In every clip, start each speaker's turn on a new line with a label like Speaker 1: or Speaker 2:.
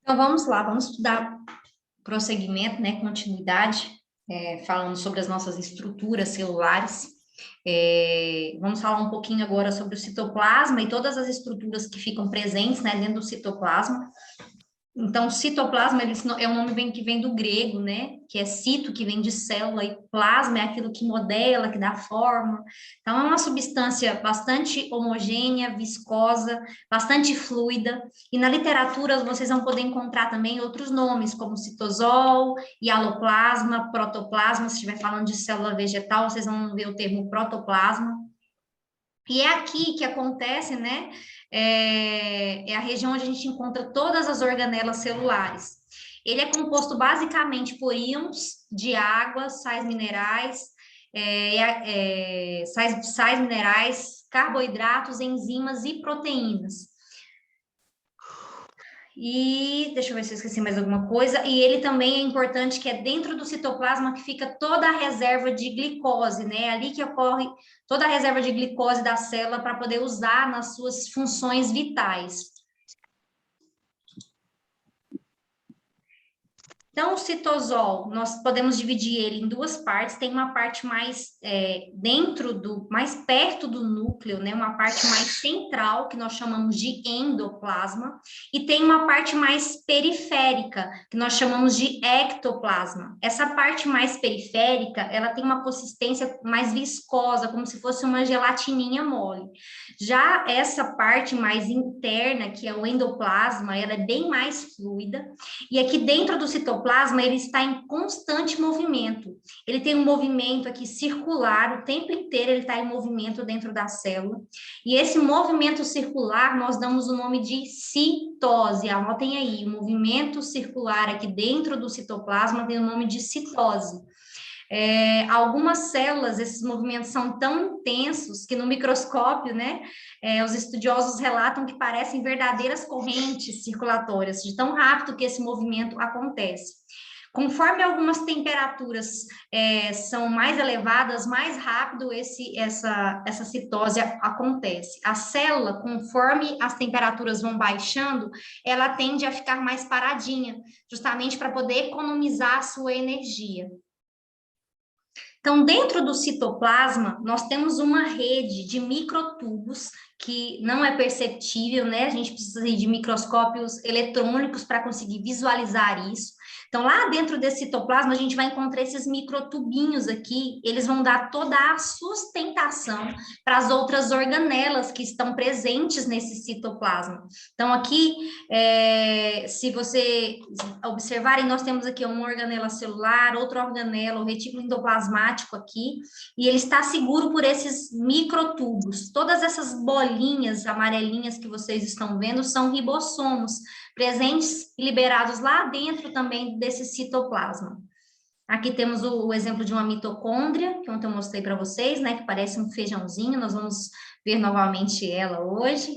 Speaker 1: Então, vamos lá, vamos estudar prosseguimento, né, continuidade, falando sobre as nossas estruturas celulares. Vamos falar um pouquinho agora sobre o citoplasma e todas as estruturas que ficam presentes, né, dentro do citoplasma. Então, citoplasma é um nome que vem do grego, né? Que é cito, que vem de célula, e plasma é aquilo que modela, que dá forma. Então, é uma substância bastante homogênea, viscosa, bastante fluida. E na literatura vocês vão poder encontrar também outros nomes, como citosol, hialoplasma, protoplasma. Se estiver falando de célula vegetal, vocês vão ver o termo protoplasma. E é aqui que acontece, né? É a região onde a gente encontra todas as organelas celulares. Ele é composto basicamente por íons de água, sais minerais, sais minerais, carboidratos, enzimas e proteínas. E deixa eu ver se eu esqueci mais alguma coisa. E ele também é importante que é dentro do citoplasma que fica toda a reserva de glicose, né? É ali que ocorre toda a reserva de glicose da célula para poder usar nas suas funções vitais. Então, o citosol, nós podemos dividir ele em duas partes. Tem uma parte mais mais perto do núcleo, né? Uma parte mais central, que nós chamamos de endoplasma, e tem uma parte mais periférica, que nós chamamos de ectoplasma. Essa parte mais periférica, ela tem uma consistência mais viscosa, como se fosse uma gelatininha mole. Já essa parte mais interna, que é o endoplasma, ela é bem mais fluida. E aqui dentro do citoplasma, ele está em constante movimento. Ele tem um movimento aqui circular, o tempo inteiro ele está em movimento dentro da célula. E esse movimento circular, nós damos o nome de citose. Anotem aí, o movimento circular aqui dentro do citoplasma tem o nome de citose. Algumas células, esses movimentos são tão intensos que no microscópio, né, os estudiosos relatam que parecem verdadeiras correntes circulatórias, de tão rápido que esse movimento acontece. Conforme algumas temperaturas são mais elevadas, mais rápido essa citose acontece. A célula, conforme as temperaturas vão baixando, ela tende a ficar mais paradinha, justamente para poder economizar a sua energia. Então, dentro do citoplasma, nós temos uma rede de microtubos que não é perceptível, né? A gente precisa de microscópios eletrônicos para conseguir visualizar isso. Então, lá dentro desse citoplasma, a gente vai encontrar esses microtubinhos aqui, eles vão dar toda a sustentação para as outras organelas que estão presentes nesse citoplasma. Então, aqui, se você observarem, nós temos aqui uma organela celular, outra organela, o retículo endoplasmático aqui, e ele está seguro por esses microtubos. Todas essas bolinhas amarelinhas que vocês estão vendo são ribossomos, presentes e liberados lá dentro também desse citoplasma. Aqui temos o exemplo de uma mitocôndria, que ontem eu mostrei para vocês, né, que parece um feijãozinho, nós vamos ver novamente ela hoje.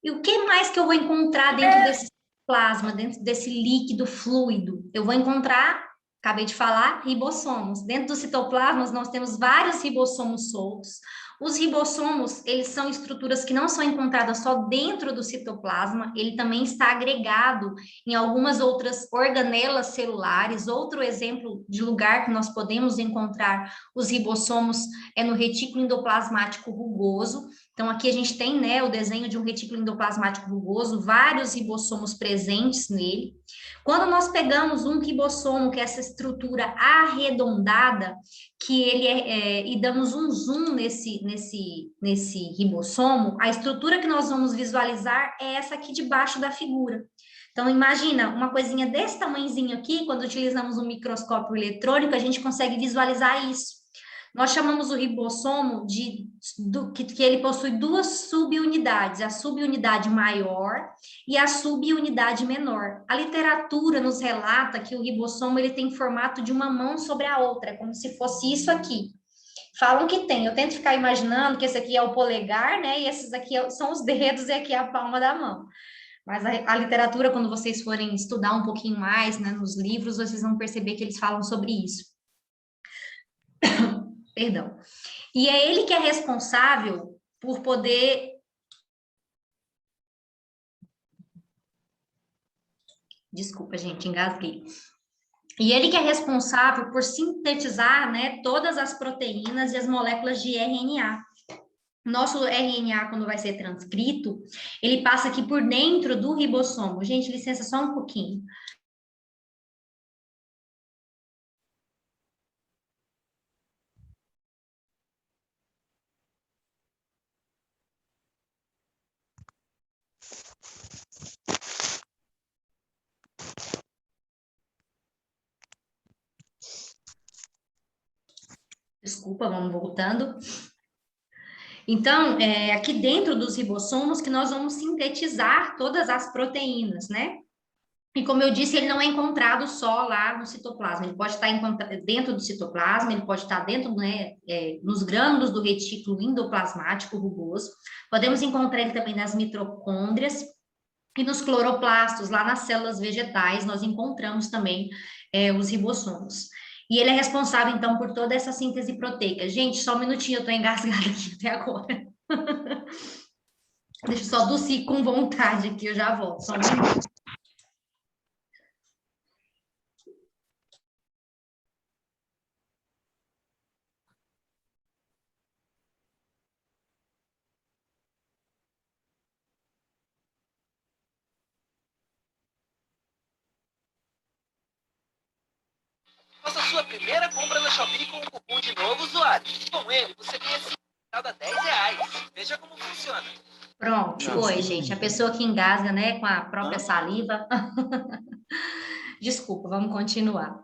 Speaker 1: E o que mais que eu vou encontrar dentro desse plasma, dentro desse líquido fluido? Eu vou encontrar, acabei de falar, ribossomos. Dentro dos citoplasmas, nós temos vários ribossomos soltos. Os ribossomos, eles são estruturas que não são encontradas só dentro do citoplasma, ele também está agregado em algumas outras organelas celulares. Outro exemplo de lugar que nós podemos encontrar os ribossomos é no retículo endoplasmático rugoso. Então, aqui a gente tem, né, o desenho de um retículo endoplasmático rugoso, vários ribossomos presentes nele. Quando nós pegamos um ribossomo, que é essa estrutura arredondada, que e damos um zoom nesse ribossomo, a estrutura que nós vamos visualizar é essa aqui debaixo da figura. Então, imagina uma coisinha desse tamanhozinho aqui, quando utilizamos um microscópio eletrônico, a gente consegue visualizar isso. Nós chamamos o ribossomo que ele possui duas subunidades, a subunidade maior e a subunidade menor. A literatura nos relata que o ribossomo ele tem formato de uma mão sobre a outra, como se fosse isso aqui. Falam que tem, eu tento ficar imaginando que esse aqui é o polegar, né? E esses aqui são os dedos e aqui é a palma da mão. Mas a literatura, quando vocês forem estudar um pouquinho mais, né, nos livros, vocês vão perceber que eles falam sobre isso. Perdão. E é ele que é responsável por poder Desculpa, gente, engasguei. E ele que é responsável por sintetizar, né, todas as proteínas e as moléculas de RNA. Nosso RNA, quando vai ser transcrito, ele passa aqui por dentro do ribossomo. Gente, licença só um pouquinho. Desculpa, vamos voltando. Então, é aqui dentro dos ribossomos que nós vamos sintetizar todas as proteínas, né? E como eu disse, ele não é encontrado só lá no citoplasma, ele pode estar dentro do citoplasma, ele pode estar dentro, né, nos grânulos do retículo endoplasmático rugoso, podemos encontrar ele também nas mitocôndrias e nos cloroplastos, lá nas células vegetais, nós encontramos também os ribossomos. E ele é responsável, então, por toda essa síntese proteica. Gente, só um minutinho, eu tô engasgada aqui até agora. Deixa eu só tossir com vontade aqui, eu já volto, só um minuto.
Speaker 2: Faça sua primeira compra na Shopee com o cupom de novo usuário. Com ele, você ganha 5 a R$ 10. Veja como funciona.
Speaker 1: Pronto, foi, gente. A pessoa que engasga, né, com a própria saliva. Desculpa, vamos continuar.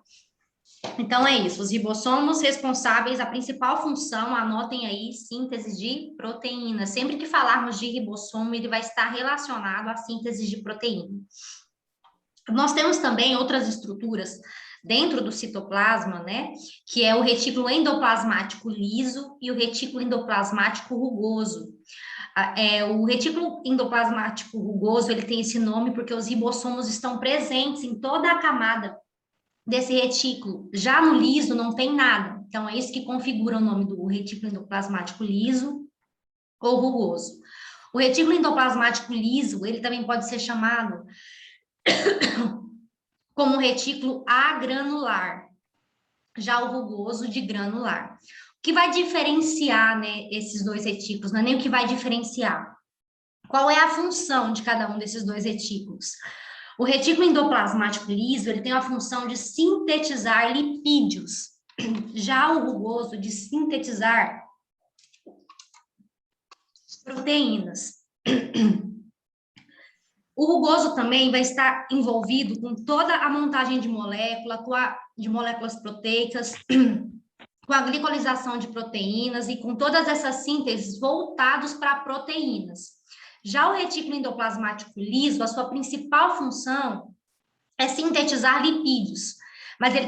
Speaker 1: Então é isso, os ribossomos responsáveis, a principal função, anotem aí, síntese de proteína. Sempre que falarmos de ribossomo, ele vai estar relacionado à síntese de proteína. Nós temos também outras estruturas dentro do citoplasma, né, que é o retículo endoplasmático liso e o retículo endoplasmático rugoso. O retículo endoplasmático rugoso, ele tem esse nome porque os ribossomos estão presentes em toda a camada desse retículo. Já no liso não tem nada. Então, é isso que configura o nome do retículo endoplasmático liso ou rugoso. O retículo endoplasmático liso, ele também pode ser chamado como retículo agranular, já o rugoso de granular. O que vai diferenciar, né, esses dois retículos? Não é nem o que vai diferenciar. Qual é a função de cada um desses dois retículos? O retículo endoplasmático liso, ele tem a função de sintetizar lipídios, já o rugoso de sintetizar proteínas. O rugoso também vai estar envolvido com toda a montagem de moléculas proteicas, com a glicolização de proteínas e com todas essas sínteses voltados para proteínas. Já o retículo endoplasmático liso, a sua principal função é sintetizar lipídios, mas ele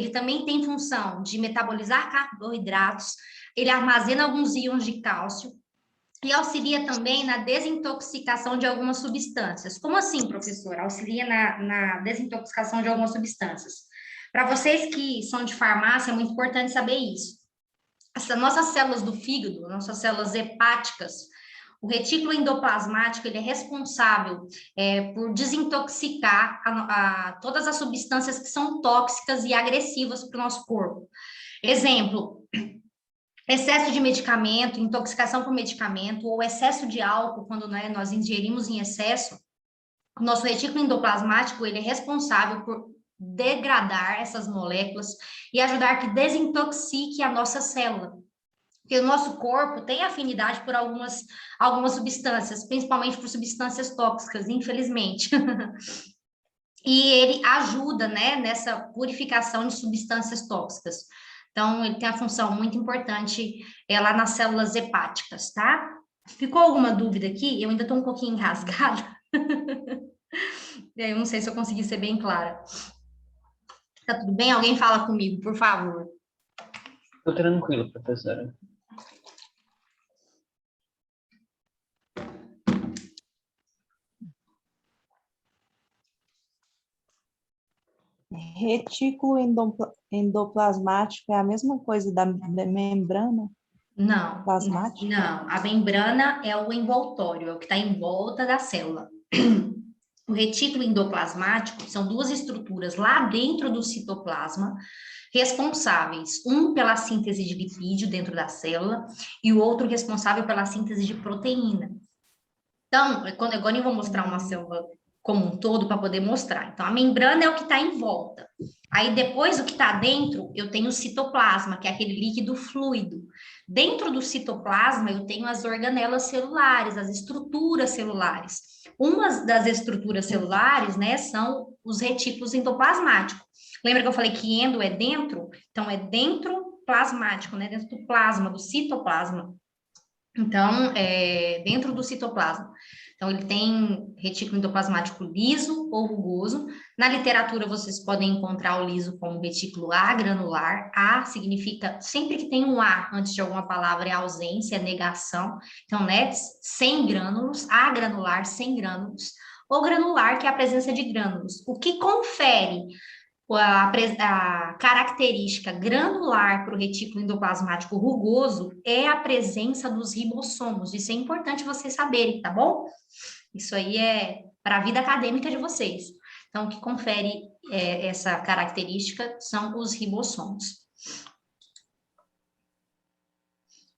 Speaker 1: também tem função de metabolizar carboidratos, ele armazena alguns íons de cálcio e auxilia também na desintoxicação de algumas substâncias. Como assim, professor? Auxilia na desintoxicação de algumas substâncias. Para vocês que são de farmácia, é muito importante saber isso. As nossas células do fígado, nossas células hepáticas, o retículo endoplasmático, ele é responsável por desintoxicar todas as substâncias que são tóxicas e agressivas para o nosso corpo. Exemplo, excesso de medicamento, intoxicação por medicamento, ou excesso de álcool, quando, né, nós ingerimos em excesso, o nosso retículo endoplasmático, ele é responsável por degradar essas moléculas e ajudar que desintoxique a nossa célula. Porque o nosso corpo tem afinidade por algumas substâncias, principalmente por substâncias tóxicas, infelizmente. E ele ajuda, né, nessa purificação de substâncias tóxicas. Então, ele tem a função muito importante lá nas células hepáticas, tá? Ficou alguma dúvida aqui? Eu ainda estou um pouquinho engasgada. Eu não sei se eu consegui ser bem clara. Tá tudo bem? Alguém fala comigo, por favor.
Speaker 3: Tô tranquilo, professora.
Speaker 4: Retículo endoplasmático é a mesma coisa da membrana
Speaker 1: Não,
Speaker 4: plasmática?
Speaker 1: não. A membrana é o envoltório, é o que está em volta da célula. O retículo endoplasmático são duas estruturas lá dentro do citoplasma, responsáveis, um pela síntese de lipídio dentro da célula e o outro responsável pela síntese de proteína. Então, agora eu vou mostrar uma célula como um todo para poder mostrar. Então, a membrana é o que está em volta. Aí, depois, o que está dentro, eu tenho o citoplasma, que é aquele líquido fluido. Dentro do citoplasma, eu tenho as organelas celulares, as estruturas celulares. Uma das estruturas celulares, né, são os retículos endoplasmáticos. Lembra que eu falei que endo é dentro? Então, é dentro plasmático, né, dentro do plasma, do citoplasma. Então, dentro do citoplasma. Então, ele tem retículo endoplasmático liso ou rugoso. Na literatura, vocês podem encontrar o liso como retículo agranular. A significa, sempre que tem um A antes de alguma palavra, é ausência, é negação. Então, né, sem grânulos, agranular, sem grânulos. Ou granular, que é a presença de grânulos. O que confere a característica granular para o retículo endoplasmático rugoso é a presença dos ribossomos. Isso é importante vocês saberem, tá bom? Isso aí é para a vida acadêmica de vocês. Então, o que confere essa característica são os ribossomos.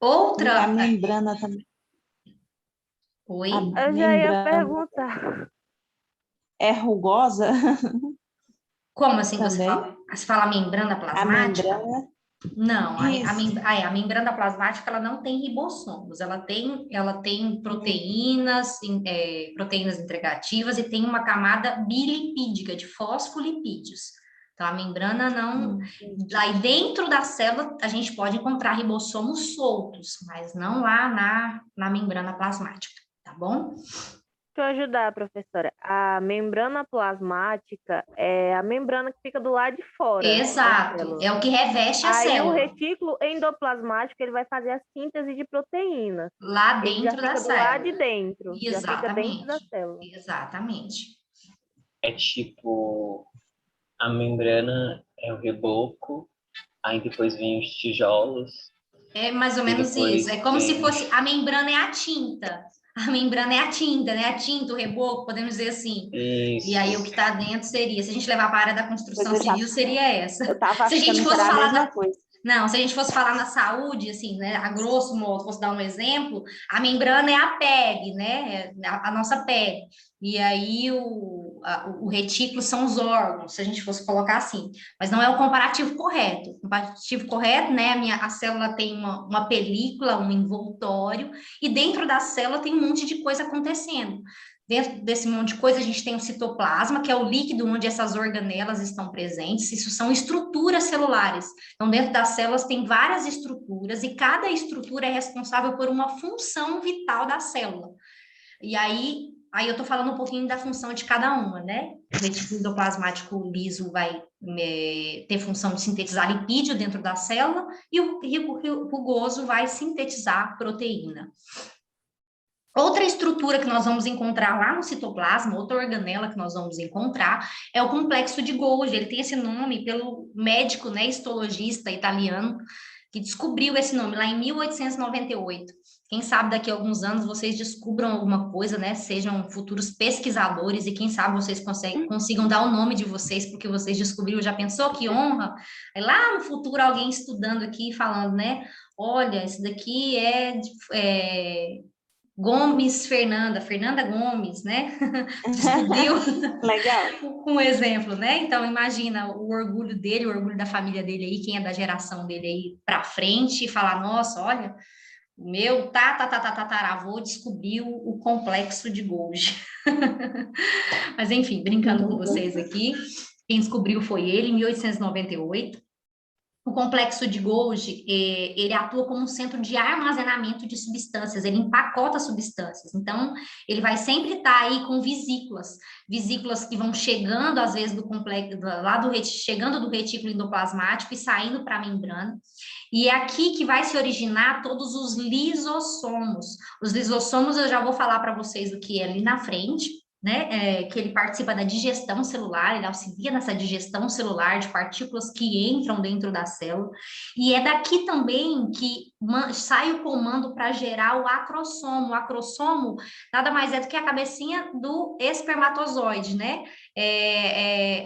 Speaker 4: E a membrana também.
Speaker 1: Oi?
Speaker 5: Eu já ia perguntar.
Speaker 4: É rugosa?
Speaker 1: Como assim
Speaker 4: Também?
Speaker 1: você fala membrana
Speaker 4: A
Speaker 1: plasmática?
Speaker 4: membrana.
Speaker 1: Não,
Speaker 4: Isso.
Speaker 1: a membrana plasmática ela não tem ribossomos, ela tem proteínas, proteínas integrativas e tem uma camada bilipídica de fosfolipídios. Então, a membrana não. Aí dentro da célula a gente pode encontrar ribossomos soltos, mas não lá na membrana plasmática, tá bom?
Speaker 5: Deixa eu ajudar, professora. A membrana plasmática é a membrana que fica do lado de fora.
Speaker 1: Exato, é o que reveste a
Speaker 5: Aí
Speaker 1: célula.
Speaker 5: o retículo endoplasmático ele vai fazer a síntese de proteínas.
Speaker 1: Lá dentro da
Speaker 5: do
Speaker 1: célula.
Speaker 5: lado de dentro.
Speaker 1: Exatamente.
Speaker 5: Já fica dentro da célula.
Speaker 1: Exatamente.
Speaker 3: É tipo, a membrana é o reboco, aí depois vem os tijolos.
Speaker 1: É mais ou menos
Speaker 3: depois
Speaker 1: isso. É como se
Speaker 3: tem-
Speaker 1: fosse a membrana é a tinta. A membrana é a tinta, né? A tinta, o reboco, podemos dizer assim.
Speaker 3: Isso.
Speaker 1: E aí o que está dentro seria, se a gente levar para a área da construção
Speaker 4: Pois eu
Speaker 1: civil, seria essa.
Speaker 4: Eu estava
Speaker 1: Se a gente
Speaker 4: achando que
Speaker 1: fosse
Speaker 4: era a
Speaker 1: falar
Speaker 4: mesma
Speaker 1: da-
Speaker 4: coisa.
Speaker 1: Não, se a gente fosse falar na saúde, assim, né, a grosso modo, fosse dar um exemplo, a membrana é a pele, né, é a nossa pele, e aí o retículo são os órgãos, se a gente fosse colocar assim, mas não é o comparativo correto. O comparativo correto, né, a célula tem uma película, um envoltório, e dentro da célula tem um monte de coisa acontecendo. Dentro desse monte de coisa, a gente tem o citoplasma, que é o líquido onde essas organelas estão presentes. Isso são estruturas celulares. Então, dentro das células tem várias estruturas e cada estrutura é responsável por uma função vital da célula. E aí eu estou falando um pouquinho da função de cada uma, né? O retículo endoplasmático liso vai ter função de sintetizar lipídio dentro da célula e o rugoso vai sintetizar proteína. Outra estrutura que nós vamos encontrar lá no citoplasma, outra organela que nós vamos encontrar, é o complexo de Golgi. Ele tem esse nome pelo médico, né, histologista italiano, que descobriu esse nome lá em 1898. Quem sabe daqui a alguns anos vocês descubram alguma coisa, né, sejam futuros pesquisadores e quem sabe vocês consigam dar o nome de vocês porque vocês descobriram. Já pensou que honra? Aí lá no futuro alguém estudando aqui falando, né, olha, esse daqui Gomes Fernanda Gomes, né? Descobriu
Speaker 4: Legal.
Speaker 1: um exemplo, né? Então, imagina o orgulho dele, o orgulho da família dele aí, quem é da geração dele aí para frente, e falar, nossa, olha, o meu tataravô descobriu o complexo de Golgi. Mas, enfim, brincando com vocês aqui, quem descobriu foi ele, em 1898. O complexo de Golgi, ele atua como um centro de armazenamento de substâncias, ele empacota substâncias, então ele vai sempre estar aí com vesículas que vão chegando, às vezes, chegando do retículo endoplasmático e saindo para a membrana, e é aqui que vai se originar todos os lisossomos. Os lisossomos eu já vou falar para vocês o que é ali na frente. né, que ele participa da digestão celular, ele auxilia nessa digestão celular de partículas que entram dentro da célula, e é daqui também que sai o comando para gerar o acrossomo. O acrossomo nada mais é do que a cabecinha do espermatozoide, né?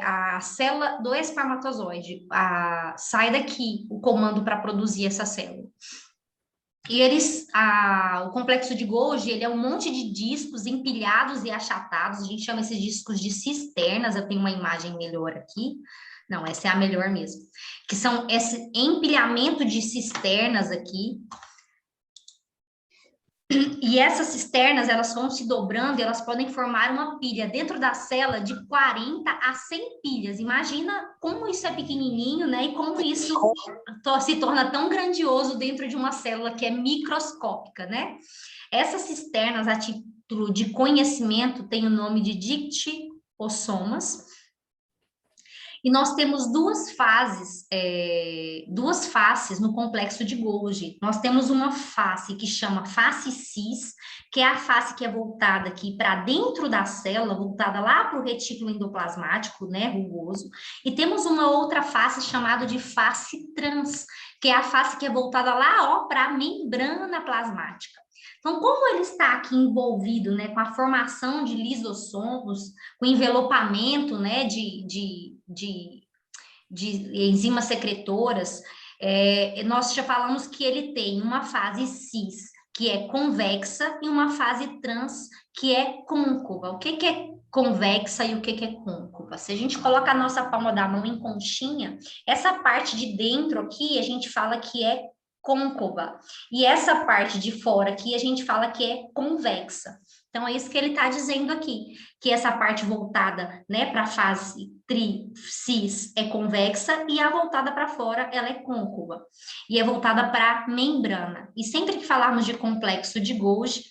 Speaker 1: A célula do espermatozoide. Sai daqui o comando para produzir essa célula. E o complexo de Golgi, ele é um monte de discos empilhados e achatados, a gente chama esses discos de cisternas, eu tenho uma imagem melhor aqui, não, essa é a melhor mesmo, que são esse empilhamento de cisternas aqui, e essas cisternas, elas vão se dobrando e elas podem formar uma pilha dentro da célula de 40 a 100 pilhas. Imagina como isso é pequenininho, né? E como isso se torna tão grandioso dentro de uma célula que é microscópica, né? Essas cisternas, a título de conhecimento, têm o nome de dictiosomas. E nós temos duas faces no complexo de Golgi. Nós temos uma face que chama face cis, que é a face que é voltada aqui para dentro da célula, voltada lá para o retículo endoplasmático, né, rugoso. E temos uma outra face chamada de face trans, que é a face que é voltada lá, ó, para a membrana plasmática. Então, como ele está aqui envolvido, né, com a formação de lisossomos, com envelopamento, né, de enzimas secretoras, nós já falamos que ele tem uma fase cis, que é convexa, e uma fase trans, que é côncava. O que é convexa e o que é côncava? Se a gente coloca a nossa palma da mão em conchinha, essa parte de dentro aqui, a gente fala que é côncava, e essa parte de fora aqui, a gente fala que é convexa. Então, é isso que ele está dizendo aqui, que essa parte voltada, né, para a fase cis é convexa e a voltada para fora, ela é côncava. E é voltada para a membrana. E sempre que falarmos de complexo de Golgi,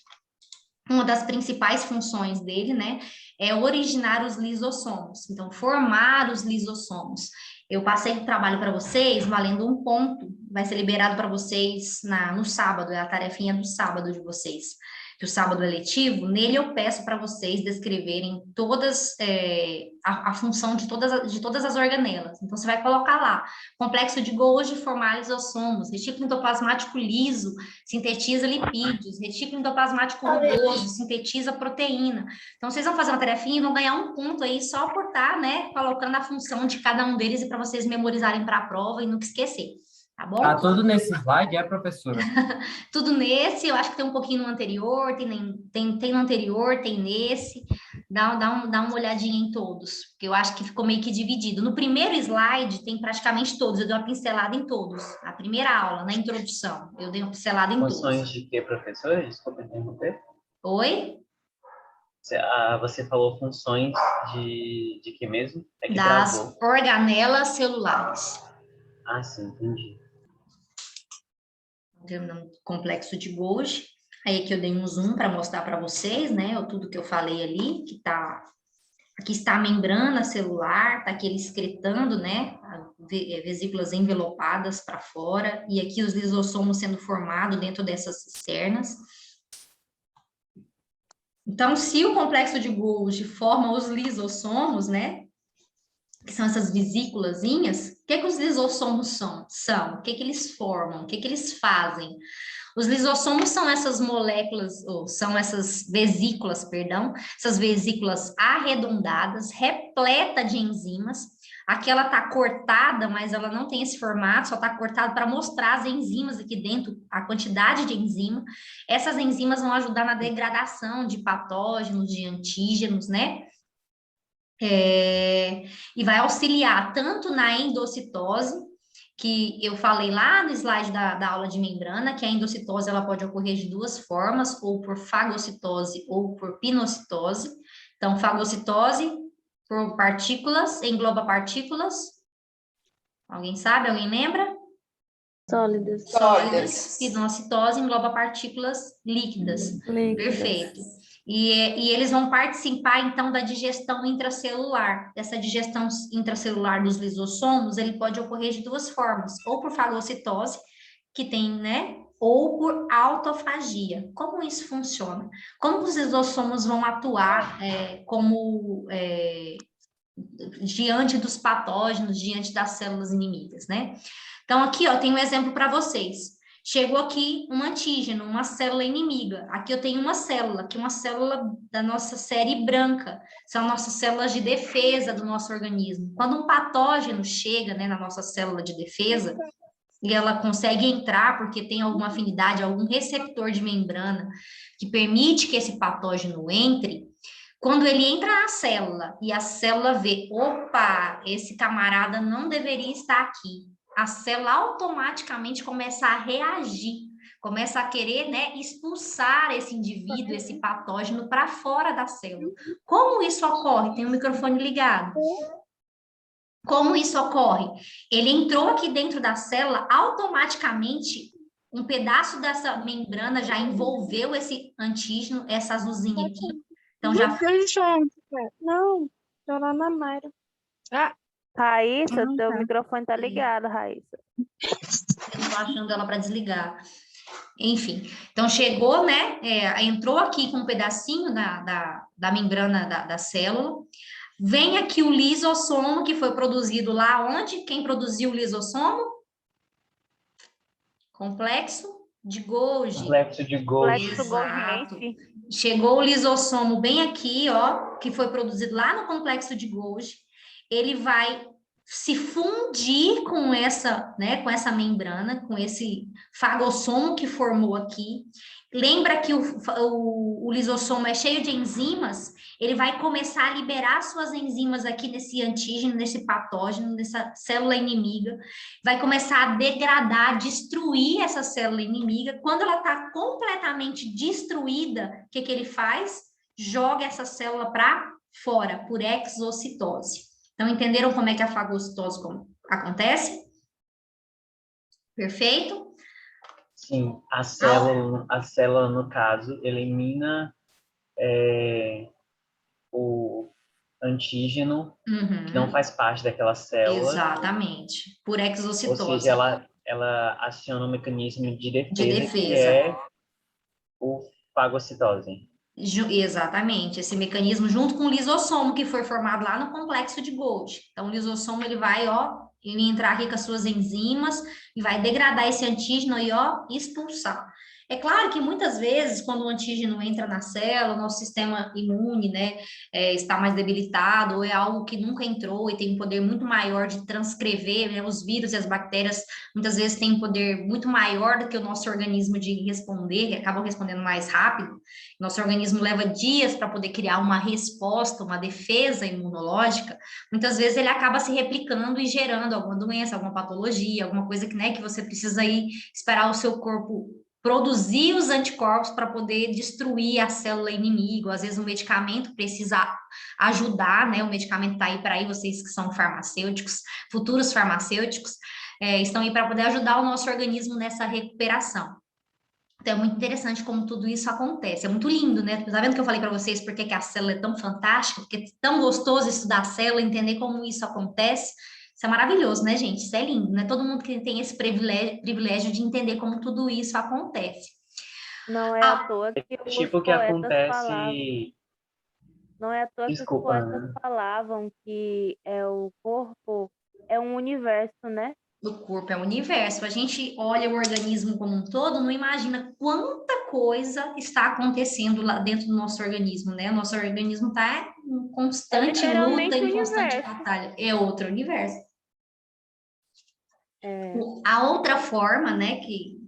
Speaker 1: uma das principais funções dele, né, é originar os lisossomos. Então, formar os lisossomos. Eu passei o trabalho para vocês, valendo um ponto, vai ser liberado para vocês no sábado, é a tarefinha do sábado de vocês, que o sábado é letivo. Nele eu peço para vocês descreverem todas, a função de todas as organelas. Então, você vai colocar lá, complexo de Golgi formar lisossomos, retículo endoplasmático liso, sintetiza lipídios, retículo endoplasmático rugoso, sintetiza proteína. Então, vocês vão fazer uma tarefinha e vão ganhar um ponto aí só por estar, né, colocando a função de cada um deles e para vocês memorizarem para a prova e nunca esquecer. Tá bom?
Speaker 6: Tá tudo nesse slide, professora?
Speaker 1: Tudo nesse, eu acho que tem um pouquinho no anterior, tem no anterior, tem nesse. Dá uma olhadinha em todos, porque eu acho que ficou meio que dividido. No primeiro slide tem praticamente todos, eu dei uma pincelada em todos. A primeira aula, na introdução, eu dei uma pincelada em todos.
Speaker 3: Funções de quê, professora? Desculpa interromper.
Speaker 1: Oi?
Speaker 3: Você falou funções de que mesmo? É que
Speaker 1: das
Speaker 3: travou.
Speaker 1: Organelas celulares.
Speaker 3: Ah, sim, entendi.
Speaker 1: No complexo de Golgi. Aí aqui eu dei um zoom para mostrar para vocês, né, tudo que eu falei ali, aqui está a membrana celular, está aqui ele excretando, né, vesículas envelopadas para fora, e aqui os lisossomos sendo formados dentro dessas cisternas. Então, se o complexo de Golgi forma os lisossomos, né, que são essas vesículazinhas, o que os lisossomos são? O que eles formam? O que eles fazem? Os lisossomos são essas moléculas, ou são essas vesículas, perdão, essas vesículas arredondadas, repleta de enzimas. Aqui ela está cortada, mas ela não tem esse formato, só está cortada para mostrar as enzimas aqui dentro, a quantidade de enzima. Essas enzimas vão ajudar na degradação de patógenos, de antígenos, né? E vai auxiliar tanto na endocitose, que eu falei lá no slide da aula de membrana, que a endocitose ela pode ocorrer de duas formas, ou por fagocitose ou por pinocitose. Então, fagocitose por partículas, engloba partículas. Alguém sabe? Alguém lembra? Sólidas. Pinocitose engloba partículas líquidas. Perfeito. E eles vão participar, então, da digestão intracelular. Essa digestão intracelular dos lisossomos, ele pode ocorrer de duas formas, ou por fagocitose, que tem, né, ou por autofagia. Como isso funciona? Como os lisossomos vão atuar diante dos patógenos, diante das células inimigas, né? Então, aqui, ó, tem um exemplo para vocês. Chegou aqui um antígeno, uma célula inimiga. Aqui eu tenho uma célula, que é uma célula da nossa série branca. São nossas células de defesa do nosso organismo. Quando um patógeno chega, né, na nossa célula de defesa, e ela consegue entrar porque tem alguma afinidade, algum receptor de membrana que permite que esse patógeno entre, quando ele entra na célula e a célula vê, opa, esse camarada não deveria estar aqui, a célula automaticamente começa a reagir, começa a querer, né, expulsar esse indivíduo, esse patógeno para fora da célula. Como isso ocorre? Tem o microfone ligado. Como isso ocorre? Ele entrou aqui dentro da célula, automaticamente um pedaço dessa membrana já envolveu esse antígeno, essa azulzinha aqui. Então já
Speaker 7: Não, era na Mayra.
Speaker 5: Raíssa,
Speaker 4: Ah,
Speaker 5: teu
Speaker 4: tá.
Speaker 5: microfone tá ligado, Raíssa.
Speaker 1: eu não tô achando ela para desligar. Enfim, então chegou, né? Entrou aqui com um pedacinho da membrana da célula. Vem aqui o lisossomo que foi produzido lá onde? Quem produziu o lisossomo? Complexo de Golgi.
Speaker 3: Complexo de Golgi.
Speaker 5: Complexo
Speaker 1: Exato.
Speaker 5: Golgi.
Speaker 1: Chegou o lisossomo bem aqui, ó, que foi produzido lá no complexo de Golgi. Ele vai se fundir com essa, né, com essa membrana, com esse fagossomo que formou aqui. Lembra que o lisossomo é cheio de enzimas? Ele vai começar a liberar suas enzimas aqui nesse antígeno, nesse patógeno, nessa célula inimiga. Vai começar a degradar, destruir essa célula inimiga. Quando ela está completamente destruída, o que ele faz? Joga essa célula para fora, por exocitose. Então, entenderam como é que a fagocitose acontece? Perfeito?
Speaker 3: Sim, a célula, no caso, elimina o antígeno que não faz parte daquela célula.
Speaker 1: Exatamente, por
Speaker 3: Ou
Speaker 1: exocitose.
Speaker 3: seja, ela aciona um mecanismo de defesa, que
Speaker 1: defesa.
Speaker 3: é o fagocitose.
Speaker 1: Exatamente, esse mecanismo junto com o lisossomo que foi formado lá no complexo de Golgi. Então, o lisossomo ele vai, ó, ele entrar aqui com as suas enzimas e vai degradar esse antígeno e, ó, expulsar. É claro que muitas vezes, quando o antígeno entra na célula, o nosso sistema imune, né, está mais debilitado, ou é algo que nunca entrou e tem um poder muito maior de transcrever, né, os vírus e as bactérias, muitas vezes têm um poder muito maior do que o nosso organismo de responder, que acabam respondendo mais rápido. Nosso organismo leva dias para poder criar uma resposta, uma defesa imunológica. Muitas vezes ele acaba se replicando e gerando alguma doença, alguma patologia, alguma coisa que, né, que você precisa aí esperar o seu corpo produzir os anticorpos para poder destruir a célula inimiga. Às vezes o medicamento precisa ajudar, né? O medicamento está aí para aí, vocês que são farmacêuticos, futuros farmacêuticos, estão aí para poder ajudar o nosso organismo nessa recuperação. Então, é muito interessante como tudo isso acontece. É muito lindo, né? Tá vendo que eu falei para vocês por que a célula é tão fantástica? Porque é tão gostoso estudar a célula, entender como isso acontece. Isso é maravilhoso, né, gente? Isso é lindo, né? Todo mundo que tem esse privilégio de entender como tudo isso acontece.
Speaker 5: Não é à toa que os
Speaker 3: Tipo que
Speaker 5: poetas falavam.
Speaker 3: acontece...
Speaker 5: Não é à toa que os poetas falavam que o corpo é um universo, né?
Speaker 1: O corpo é um universo. A gente olha o organismo como um todo, não imagina quanta coisa está acontecendo lá dentro do nosso organismo, né? O nosso organismo está em constante luta, em constante batalha. É outro universo. A outra forma, né, que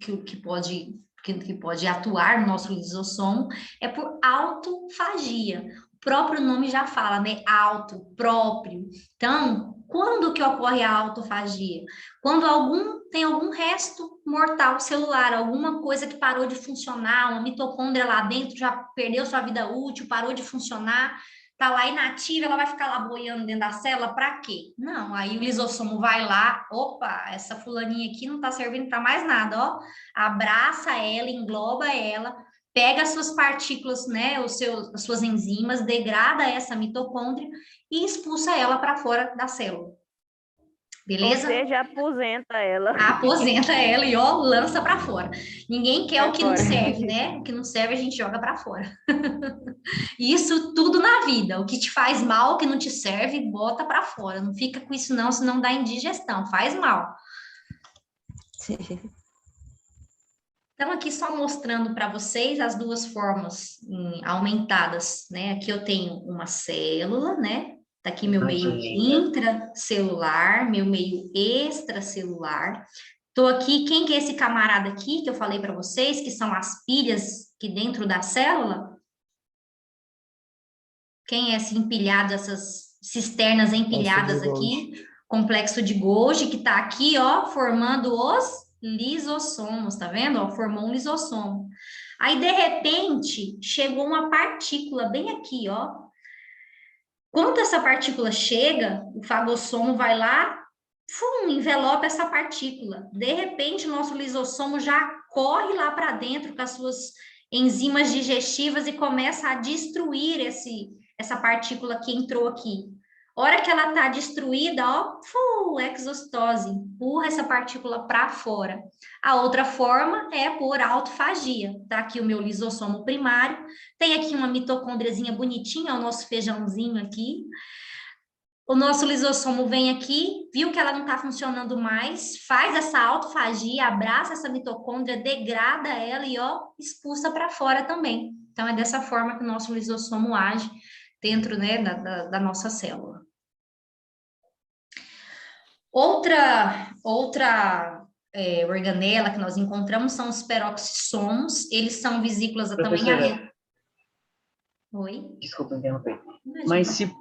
Speaker 1: pode atuar no nosso lisossomo é por autofagia. O próprio nome já fala, né? Auto, próprio. Então, quando que ocorre a autofagia? Quando tem algum resto mortal celular, alguma coisa que parou de funcionar, uma mitocôndria lá dentro já perdeu sua vida útil, parou de funcionar, tá lá inativa, ela vai ficar lá boiando dentro da célula para quê? Não, aí o lisossomo vai lá, opa, essa fulaninha aqui não tá servindo para mais nada, ó, abraça ela, engloba ela, pega as suas partículas, né, as suas enzimas, degrada essa mitocôndria e expulsa ela para fora da célula.
Speaker 5: Ou
Speaker 1: beleza?
Speaker 5: seja, aposenta ela.
Speaker 1: Aposenta ela e, ó, lança para fora. Ninguém quer
Speaker 5: Vai
Speaker 1: o que não
Speaker 5: fora.
Speaker 1: serve, né? O que não serve a gente joga para fora. Isso tudo na vida. O que te faz mal, o que não te serve, bota para fora. Não fica com isso não, senão dá indigestão, faz mal. Então, aqui só mostrando para vocês as duas formas aumentadas, né? Aqui eu tenho uma célula, né? Tá aqui meu
Speaker 3: Ai, que
Speaker 1: meio
Speaker 3: linda.
Speaker 1: intracelular, meu meio extracelular. Tô aqui, quem que é esse camarada aqui que eu falei para vocês, que são as pilhas que dentro da célula? Quem é esse empilhado, essas cisternas empilhadas aqui? Complexo de Golgi, que tá aqui, ó, formando os lisossomos, tá vendo? Ó, formou um lisossomo. Aí, de repente, chegou uma partícula bem aqui, ó. Quando essa partícula chega, o fagossomo vai lá, envelopa essa partícula. De repente, o nosso lisossomo já corre lá para dentro com as suas enzimas digestivas e começa a destruir essa partícula que entrou aqui. Hora que ela está destruída, ó, exostose, empurra essa partícula para fora. A outra forma é por autofagia. Tá aqui o meu lisossomo primário, tem aqui uma mitocôndriazinha bonitinha, o nosso feijãozinho aqui. O nosso lisossomo vem aqui, viu que ela não está funcionando mais, faz essa autofagia, abraça essa mitocôndria, degrada ela e, ó, expulsa para fora também. Então, é dessa forma que o nosso lisossomo age dentro, né, da nossa célula. Outra organela que nós encontramos são os peroxissomos. Eles são vesículas também...
Speaker 3: Professora,
Speaker 1: Oi?
Speaker 3: desculpa interromper.
Speaker 1: Imagina.
Speaker 3: Mas se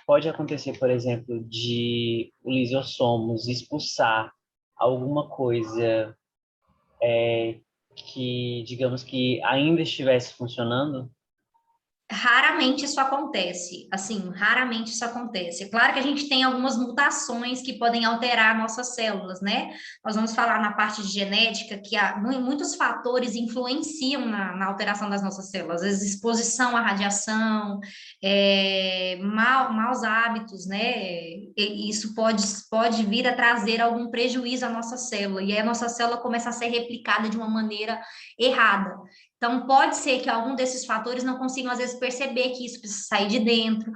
Speaker 3: pode acontecer, por exemplo, de o lisossomos expulsar alguma coisa que, digamos que ainda estivesse funcionando?
Speaker 1: Raramente isso acontece, assim, raramente isso acontece. É claro que a gente tem algumas mutações que podem alterar nossas células, né? Nós vamos falar na parte de genética que muitos fatores influenciam na alteração das nossas células, às vezes exposição à radiação, maus hábitos, né? E isso pode vir a trazer algum prejuízo à nossa célula, e aí a nossa célula começa a ser replicada de uma maneira errada. Então, pode ser que algum desses fatores não consigam, às vezes, perceber que isso precisa sair de dentro.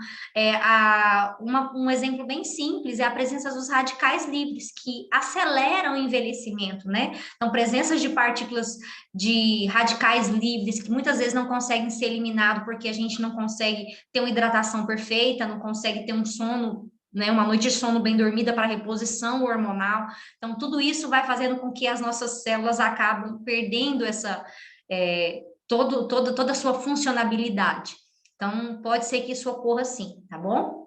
Speaker 1: Um exemplo bem simples é a presença dos radicais livres, que aceleram o envelhecimento, né? Então, presenças de partículas de radicais livres, que muitas vezes não conseguem ser eliminados porque a gente não consegue ter uma hidratação perfeita, não consegue ter um sono, né, uma noite de sono bem dormida para reposição hormonal. Então, tudo isso vai fazendo com que as nossas células acabem perdendo toda a sua funcionabilidade. Então, pode ser que isso ocorra sim, tá bom?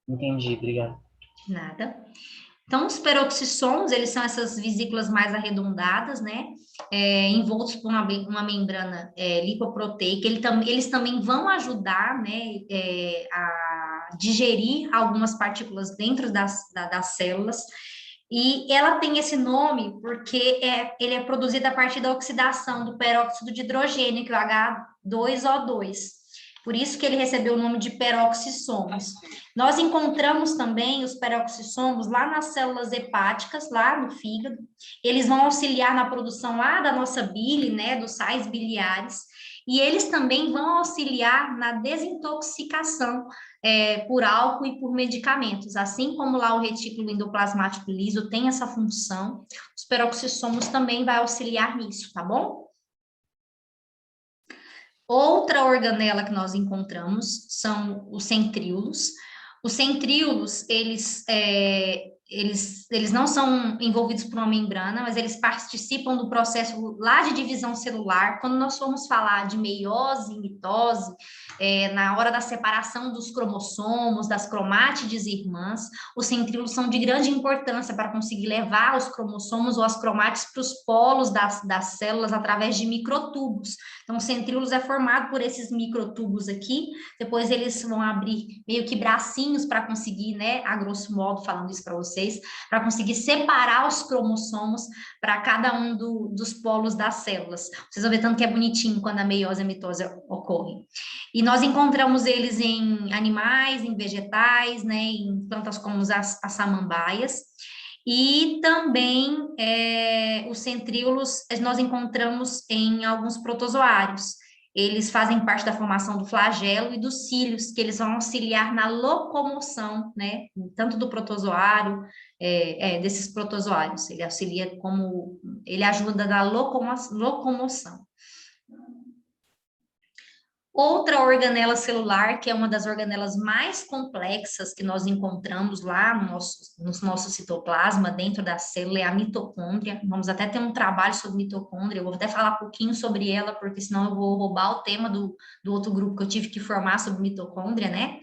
Speaker 3: Entendi, obrigado.
Speaker 1: Nada. Então, os peroxissomos, eles são essas vesículas mais arredondadas, né? Envoltos por uma membrana lipoproteica. Eles também vão ajudar, né, a digerir algumas partículas dentro das células. E ela tem esse nome porque ele é produzido a partir da oxidação do peróxido de hidrogênio, que é o H2O2. Por isso que ele recebeu o nome de peroxissomos. Nós encontramos também os peroxissomos lá nas células hepáticas, lá no fígado. Eles vão auxiliar na produção lá da nossa bile, né, dos sais biliares. E eles também vão auxiliar na desintoxicação por álcool e por medicamentos. Assim como lá o retículo endoplasmático liso tem essa função, os peroxissomos também vai auxiliar nisso, tá bom? Outra organela que nós encontramos são os centríolos. Os centríolos, eles não são envolvidos por uma membrana, mas eles participam do processo lá de divisão celular. Quando nós formos falar de meiose e mitose, na hora da separação dos cromossomos, das cromátides irmãs, os centríolos são de grande importância para conseguir levar os cromossomos ou as cromátides para os polos das células através de microtubos. Então, os centríolos é formado por esses microtubos aqui, depois eles vão abrir meio que bracinhos para conseguir, né, a grosso modo, falando isso para vocês, vocês, para conseguir separar os cromossomos para cada um dos polos das células. Vocês vão ver tanto que é bonitinho quando a meiose e a mitose ocorrem. E nós encontramos eles em animais, em vegetais, né, em plantas como as samambaias. E também os centríolos nós encontramos em alguns protozoários. Eles fazem parte da formação do flagelo e dos cílios, que eles vão auxiliar na locomoção, né? Tanto do protozoário, desses protozoários. Ele auxilia ele ajuda na locomoção. Outra organela celular, que é uma das organelas mais complexas que nós encontramos lá no nosso citoplasma, dentro da célula, é a mitocôndria. Vamos até ter um trabalho sobre mitocôndria, eu vou até falar um pouquinho sobre ela, porque senão eu vou roubar o tema do outro grupo que eu tive que formar sobre mitocôndria, né?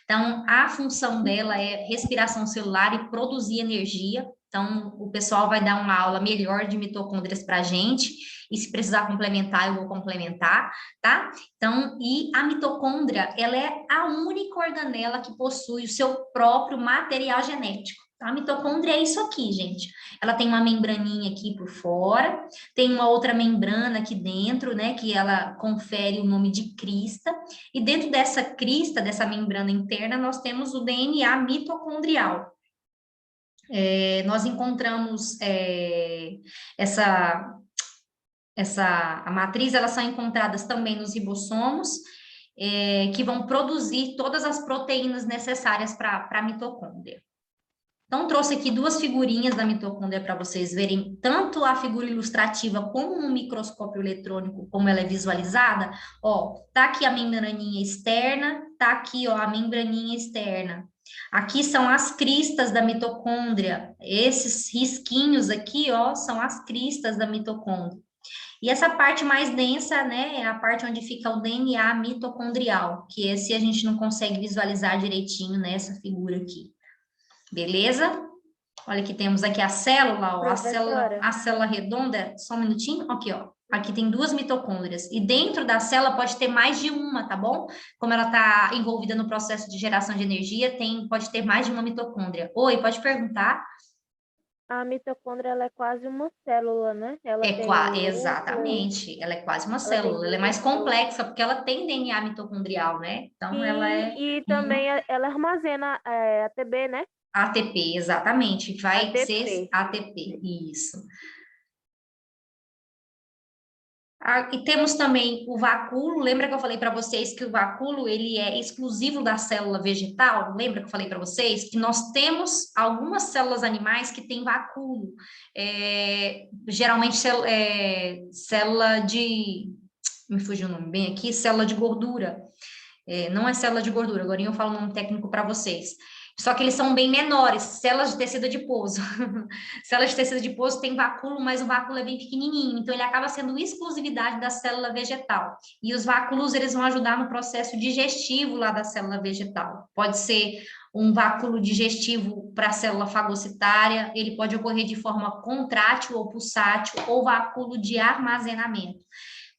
Speaker 1: Então, a função dela é respiração celular e produzir energia. Então, o pessoal vai dar uma aula melhor de mitocôndrias para a gente, e se precisar complementar, eu vou complementar, tá? Então, e a mitocôndria, ela é a única organela que possui o seu próprio material genético. A mitocôndria é isso aqui, gente. Ela tem uma membraninha aqui por fora, tem uma outra membrana aqui dentro, né, que ela confere o nome de crista, e dentro dessa crista, dessa membrana interna, nós temos o DNA mitocondrial. Nós encontramos a matriz, elas são encontradas também nos ribossomos, que vão produzir todas as proteínas necessárias para a mitocôndria. Então, trouxe aqui duas figurinhas da mitocôndria para vocês verem tanto a figura ilustrativa como no microscópio eletrônico, como ela é visualizada. Ó, tá aqui a membraninha externa, tá aqui, ó, a membraninha externa. Aqui são as cristas da mitocôndria. Esses risquinhos aqui, ó, são as cristas da mitocôndria. E essa parte mais densa, né, é a parte onde fica o DNA mitocondrial, que esse a gente não consegue visualizar direitinho nessa figura aqui. Beleza? Olha que temos aqui a célula, ó, a célula redonda, só um minutinho, aqui, ó. Aqui tem duas mitocôndrias, e dentro da célula pode ter mais de uma, tá bom? Como ela está envolvida no processo de geração de energia, pode ter mais de uma mitocôndria. Oi, pode perguntar?
Speaker 5: A mitocôndria, ela é quase uma célula, né? Ela
Speaker 1: Exatamente, ela é quase uma célula, ela é mais complexa, porque ela tem DNA mitocondrial, né? Então, ela é...
Speaker 5: E também ela armazena ATP, né?
Speaker 1: ATP, exatamente, vai
Speaker 5: ATP.
Speaker 1: ser ATP, isso. E temos também o vacúolo. Lembra que eu falei para vocês que o vacúolo ele é exclusivo da célula vegetal? Lembra que eu falei para vocês que nós temos algumas células animais que têm vacúolo, geralmente célula de, me fugiu o nome bem aqui, célula de gordura. Não é célula de gordura, agora eu falo um nome técnico para vocês. Só que eles são bem menores, células de tecido adiposo. Células de tecido adiposo tem vacúolo, mas o vacúolo é bem pequenininho, então ele acaba sendo exclusividade da célula vegetal. E os vacúolos, eles vão ajudar no processo digestivo lá da célula vegetal. Pode ser um vacúolo digestivo para a célula fagocitária, ele pode ocorrer de forma contrátil ou pulsátil, ou vacúolo de armazenamento.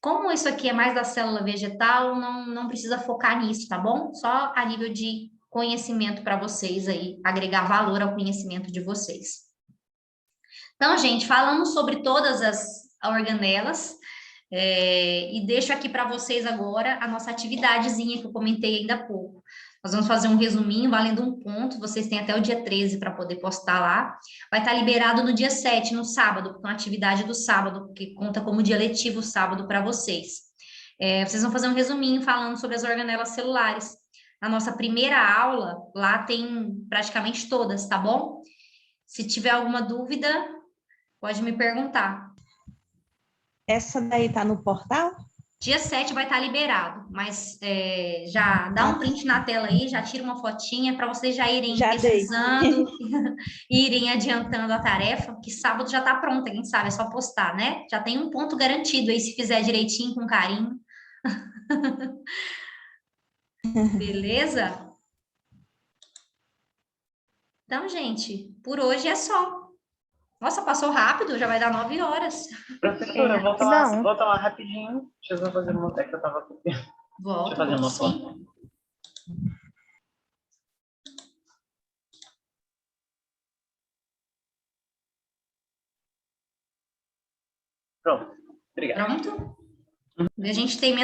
Speaker 1: Como isso aqui é mais da célula vegetal, não precisa focar nisso, tá bom? Só a nível de conhecimento para vocês aí, agregar valor ao conhecimento de vocês. Então, gente, falamos sobre todas as organelas, e deixo aqui para vocês agora a nossa atividadezinha que eu comentei ainda há pouco. Nós vamos fazer um resuminho, valendo um ponto, vocês têm até o dia 13 para poder postar lá. Vai estar liberado no dia 7, no sábado, porque é uma atividade do sábado, que conta como dia letivo o sábado para vocês. Vocês vão fazer um resuminho falando sobre as organelas celulares. Na nossa primeira aula, lá tem praticamente todas, tá bom? Se tiver alguma dúvida, pode me perguntar.
Speaker 4: Essa daí tá no portal?
Speaker 1: Dia 7 vai estar liberado, mas já dá um print na tela aí, já tira uma fotinha para vocês já irem pesquisando, irem adiantando a tarefa, que sábado já está pronta, quem sabe, é só postar, né? Já tem um ponto garantido aí, se fizer direitinho, com carinho. Beleza? Então, gente, por hoje é só. Nossa, passou rápido, já vai dar 9 horas.
Speaker 3: Professora, volta lá rapidinho. Deixa eu fazer uma que eu tava copiando.
Speaker 1: Volto,
Speaker 3: Deixa eu fazer uma
Speaker 1: sim.
Speaker 3: foto. Pronto. Obrigado.
Speaker 1: Pronto? A gente tem